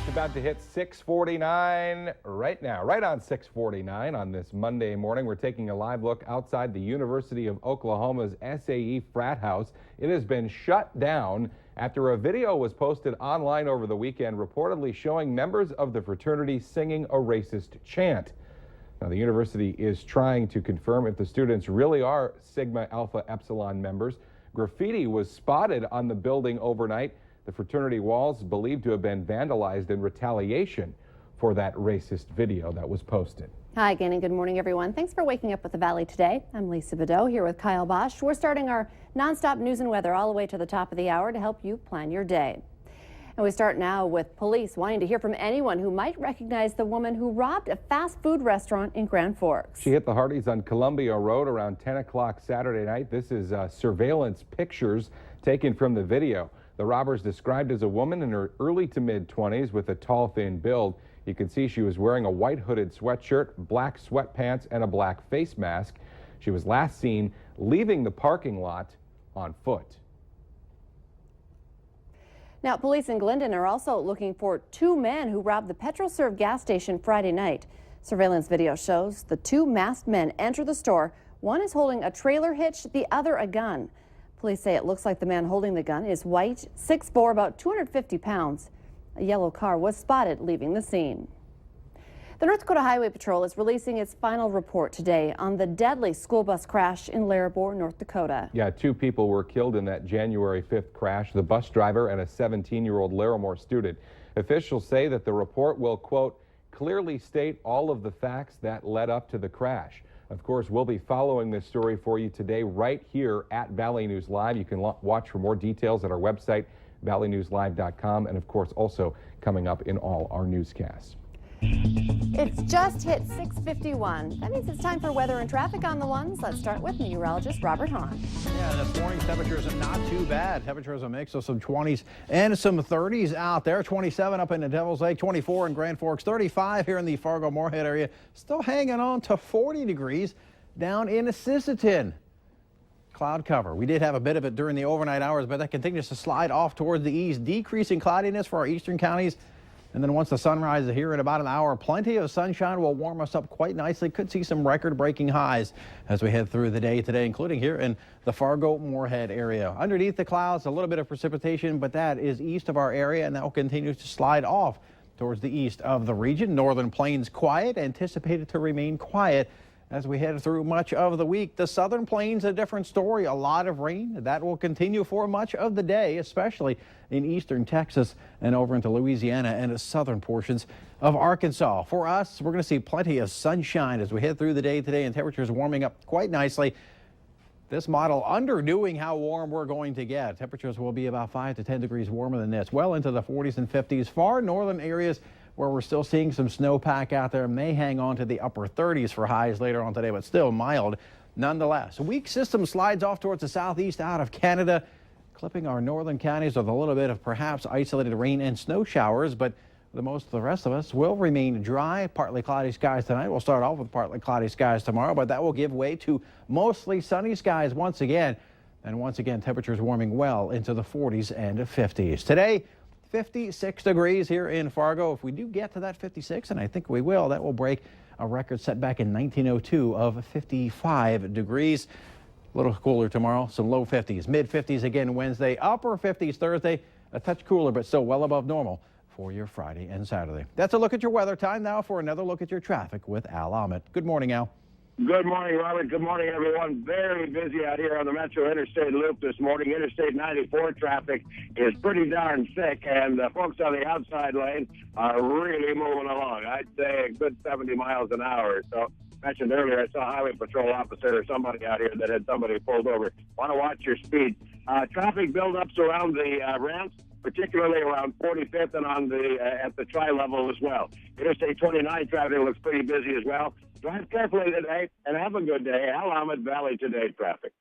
Just about to hit 6:49 right now, right on 6:49 on this Monday morning. We're taking a live look outside the University of Oklahoma's SAE frat house. It has been shut down after a video was posted online over the weekend reportedly showing members of the fraternity singing a racist chant. Now, the university is trying to confirm if the students really are Sigma Alpha Epsilon members. Graffiti was spotted on the building overnight. The fraternity walls believed to have been vandalized in retaliation for that racist video that was posted. Hi again and good morning, everyone. Thanks for waking up with the Valley today. I'm Lisa Bedeau here with Kyle Bosch. We're starting our nonstop news and weather all the way to the top of the hour to help you plan your day. And we start now with police wanting to hear from anyone who might recognize the woman who robbed a fast food restaurant in Grand Forks. She hit the Hardys on Columbia Road around 10 o'clock Saturday night. This is surveillance pictures taken from the video. The robbers described as a woman in her early to mid-20s with a tall, thin build. You can see she was wearing a white hooded sweatshirt, black sweatpants, and a black face mask. She was last seen leaving the parking lot on foot. Now, police in Glendon are also looking for two men who robbed the Petrol-Serve gas station Friday night. Surveillance video shows the two masked men enter the store. One is holding a trailer hitch, the other a gun. Police say it looks like the man holding the gun is white, 6'4", about 250 pounds. A yellow car was spotted leaving the scene. The North Dakota Highway Patrol is releasing its final report today on the deadly school bus crash in Laribor, North Dakota. Yeah, 2 people were killed in that January 5th crash, the bus driver and a 17-year-old Larimore student. Officials say that the report will, quote, clearly state all of the facts that led up to the crash. Of course, we'll be following this story for you today right here at Valley News Live. You can watch for more details at our website, valleynewslive.com, and of course also coming up in all our newscasts. It's just hit 6:51. That means it's time for weather and traffic on the ones. Let's start with meteorologist Robert Hahn. Yeah, this morning's temperatures are not too bad. Temperatures a mix of some 20s and some 30s out there. 27 up in the Devil's Lake, 24 in Grand Forks, 35 here in the Fargo-Moorhead area. Still hanging on to 40 degrees down in Sisseton. Cloud cover. We did have a bit of it during the overnight hours, but that continues to slide off towards the east, decreasing cloudiness for our eastern counties. And then once the sun rises here in about an hour, plenty of sunshine will warm us up quite nicely. Could see some record-breaking highs as we head through the day today, including here in the Fargo-Moorhead area. Underneath the clouds, a little bit of precipitation, but that is east of our area, and that will continue to slide off towards the east of the region. Northern Plains quiet, anticipated to remain quiet as we head through much of the week. The Southern Plains, a different story. A lot of rain. That will continue for much of the day, especially in eastern Texas and over into Louisiana and the southern portions of Arkansas. For us, we're going to see plenty of sunshine as we head through the day today, and temperatures warming up quite nicely. This model underdoing how warm we're going to get. Temperatures will be about 5 to 10 degrees warmer than this, well into the 40s and 50s. Far northern areas where we're still seeing some snowpack out there may hang on to the upper 30s for highs later on today, but still mild nonetheless. A weak system slides off towards the southeast out of Canada, clipping our northern counties with a little bit of perhaps isolated rain and snow showers, but the most of the rest of us will remain dry. Partly cloudy skies tonight. We'll start off with partly cloudy skies tomorrow, but that will give way to mostly sunny skies once again. And once again, temperatures warming well into the 40s and 50s. Today, 56 degrees here in Fargo. If we do get to that 56, and I think we will, that will break a record set back in 1902 of 55 degrees. A little cooler tomorrow, some low 50s, mid 50s again Wednesday, upper 50s Thursday, a touch cooler, but still well above normal for your Friday and Saturday. That's a look at your weather. Time now for another look at your traffic with Al Ahmed. Good morning, Al. Good morning, Robert. Good morning, everyone. Very busy out here on the Metro Interstate Loop this morning. Interstate 94 traffic is pretty darn thick, and folks on the outside lane are really moving along. I'd say a good 70 miles an hour. So, mentioned earlier, I saw a highway patrol officer or somebody out here that had somebody pulled over. Want to watch your speed. Traffic buildups around the ramps, particularly around 45th and on the at the tri-level as well. Interstate 29 traffic looks pretty busy as well. Drive carefully today and have a good day. Al Ahmed, Valley Today traffic.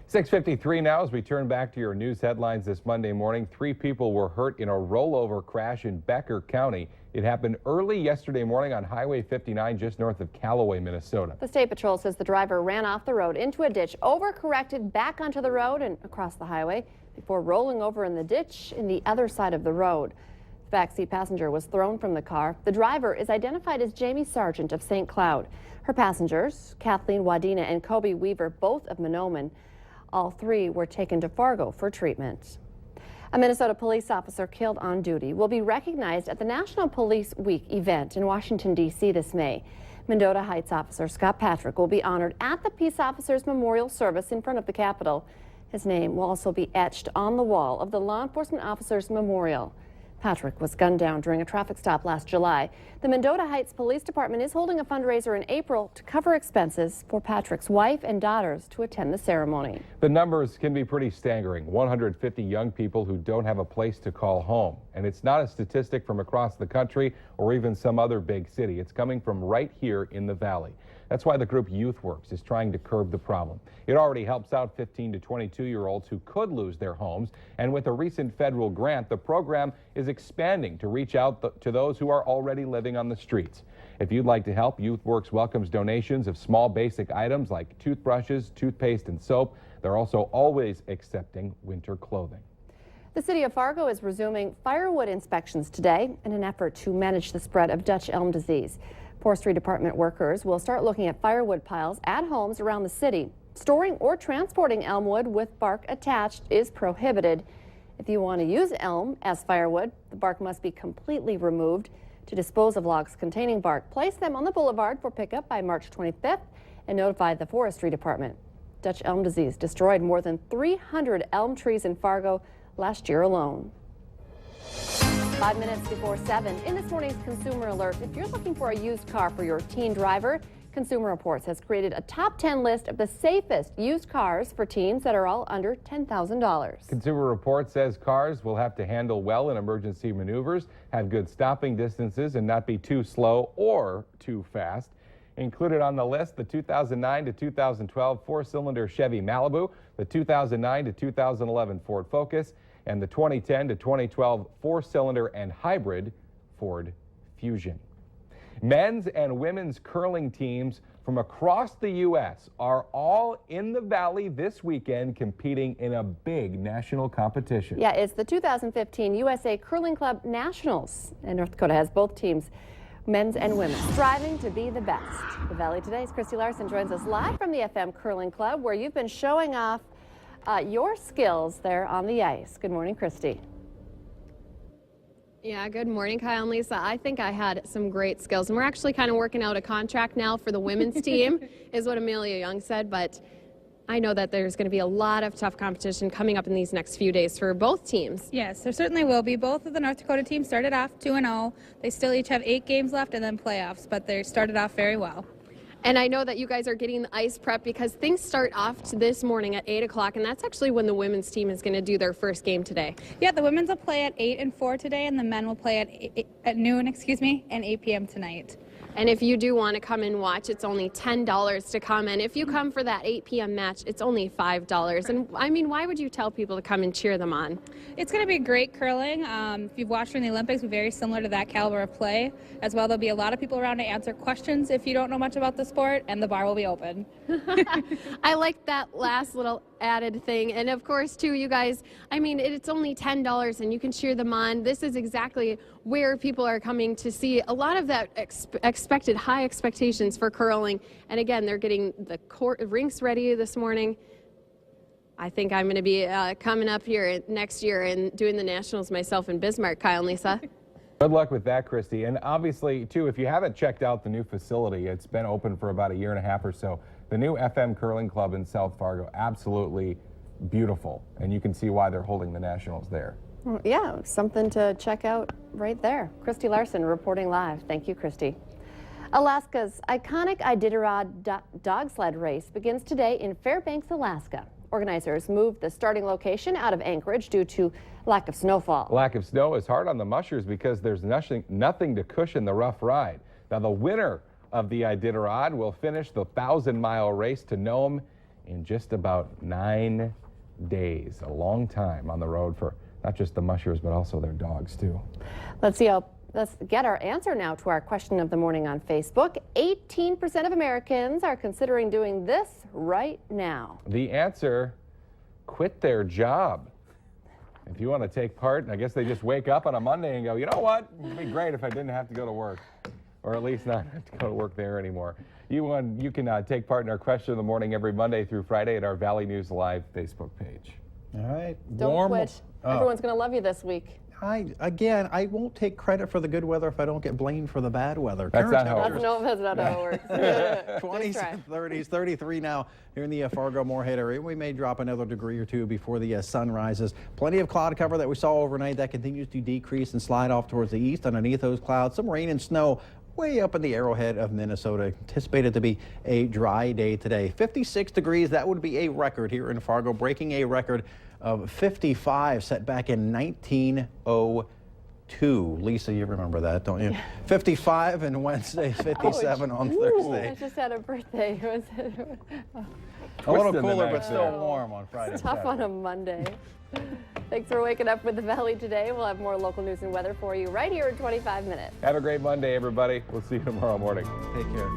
6:53 now as we turn back to your news headlines this Monday morning. 3 people were hurt in a rollover crash in Becker County. It happened early yesterday morning on Highway 59 just north of Callaway, Minnesota. The State Patrol says the driver ran off the road into a ditch, overcorrected back onto the road and across the highway before rolling over in the ditch in the other side of the road. The backseat passenger was thrown from the car. The driver is identified as Jamie Sargent of St. Cloud. Her passengers, Kathleen Wadena and Kobe Weaver, both of Menomin. All three were taken to Fargo for treatment. A Minnesota police officer killed on duty will be recognized at the National Police Week event in Washington, D.C. this May. Mendota Heights officer Scott Patrick will be honored at the Peace Officers Memorial Service in front of the Capitol. His name will also be etched on the wall of the Law Enforcement Officers Memorial. Patrick was gunned down during a traffic stop last July. The Mendota Heights Police Department is holding a fundraiser in April to cover expenses for Patrick's wife and daughters to attend the ceremony. The numbers can be pretty staggering. 150 young people who don't have a place to call home. And it's not a statistic from across the country or even some other big city. It's coming from right here in the Valley. That's why the group YouthWorks is trying to curb the problem. It already helps out 15 to 22-year-olds who could lose their homes. And with a recent federal grant, the program is expanding to reach out to those who are already living on the streets. If you'd like to help, YouthWorks welcomes donations of small basic items like toothbrushes, toothpaste, and soap. They're also always accepting winter clothing. The city of Fargo is resuming firewood inspections today in an effort to manage the spread of Dutch elm disease. Forestry Department workers will start looking at firewood piles at homes around the city. Storing or transporting elm wood with bark attached is prohibited. If you want to use elm as firewood, the bark must be completely removed. To dispose of logs containing bark, place them on the boulevard for pickup by March 25th and notify the Forestry Department. Dutch elm disease destroyed more than 300 elm trees in Fargo last year alone. 5 minutes before 7 in this morning's Consumer Alert. If you're looking for a used car for your teen driver, Consumer Reports has created a top 10 list of the safest used cars for teens that are all under $10,000. Consumer Reports says cars will have to handle well in emergency maneuvers, have good stopping distances, and not be too slow or too fast. Included on the list, the 2009 to 2012 four-cylinder Chevy Malibu, the 2009 to 2011 Ford Focus, and the 2010 to 2012 four-cylinder and hybrid Ford Fusion. Men's and women's curling teams from across the U.S. are all in the Valley this weekend competing in a big national competition. Yeah, it's the 2015 USA Curling Club Nationals, and North Dakota has both teams, men's and women, striving to be the best. The Valley Today's Christy Larson joins us live from the FM Curling Club, where you've been showing off your skills there on the ice. Good morning, Christy. Yeah, good morning, Kyle and Lisa. I think I had some great skills, and we're actually kind of working out a contract now for the women's team, is what Amelia Young said, but I know that there's going to be a lot of tough competition coming up in these next few days for both teams. Yes, there certainly will be. Both of the North Dakota teams started off 2-0. They still each have 8 games left and then playoffs, but they started off very well. And I know that you guys are getting the ice prep because things start off this morning at 8 o'clock, and that's actually when the women's team is going to do their first game today. Yeah, the women's will play at 8 and 4 today, and the men will play at noon, and 8 p.m. tonight. And if you do want to come and watch, it's only $10 to come. And if you come for that 8 p.m. match, it's only $5. And I mean, why would you tell people to come and cheer them on? It's going to be great curling. If you've watched from the Olympics, we're very similar to that caliber of play. As well, there'll be a lot of people around to answer questions if you don't know much about the sport, and the bar will be open. I like that last little added thing. And of course, too, you guys, I mean, it's only $10 and you can cheer them on. This is exactly where people are coming to see a lot of that expected high expectations for curling. And again, they're getting the rinks ready this morning. I think I'm going to be coming up here next year and doing the nationals myself in Bismarck, Kyle and Lisa. Good luck with that, Christy. And obviously, too, if you haven't checked out the new facility, it's been open for about a year and a half or so. The new FM Curling Club in South Fargo, absolutely beautiful. And you can see why they're holding the nationals there. Yeah, something to check out right there. Christy Larson reporting live. Thank you, Christy. Alaska's iconic Iditarod dog sled race begins today in Fairbanks, Alaska. Organizers moved the starting location out of Anchorage due to lack of snowfall. Lack of snow is hard on the mushers because there's nothing to cushion the rough ride. Now, the winner of the Iditarod will finish the 1,000-mile race to Nome in just about 9 days. A long time on the road for not just the mushers, but also their dogs, too. Let's get our answer now to our question of the morning on Facebook. 18% of Americans are considering doing this right now. The answer, quit their job. if you want to take part, I guess they just wake up on a Monday and go, you know what? It'd be great if I didn't have to go to work, or at least not have to go to work there anymore. You can take part in our question of the morning every Monday through Friday at our Valley News Live Facebook page. All right. Don't quit. Everyone's going to love you this week. I won't take credit for the good weather if I don't get blamed for the bad weather. That's not how it works. That's not how it works. 20s, 30s, 33 now here in the Fargo-Moorhead area. We may drop another degree or two before the sun rises. Plenty of cloud cover that we saw overnight that continues to decrease and slide off towards the east. Underneath those clouds, some rain and snow way up in the Arrowhead of Minnesota. Anticipated to be a dry day today. 56 degrees, that would be a record here in Fargo, breaking a record of 55 set back in 1902. Lisa, you remember that, don't you? 55 and Wednesday, 57 on Thursday. I just had a birthday. A little cooler, but still warm on Friday. It's tough on a Monday. Thanks for waking up with the Valley today. We'll have more local news and weather for you right here in 25 minutes. Have a great Monday, everybody. We'll see you tomorrow morning. Take care.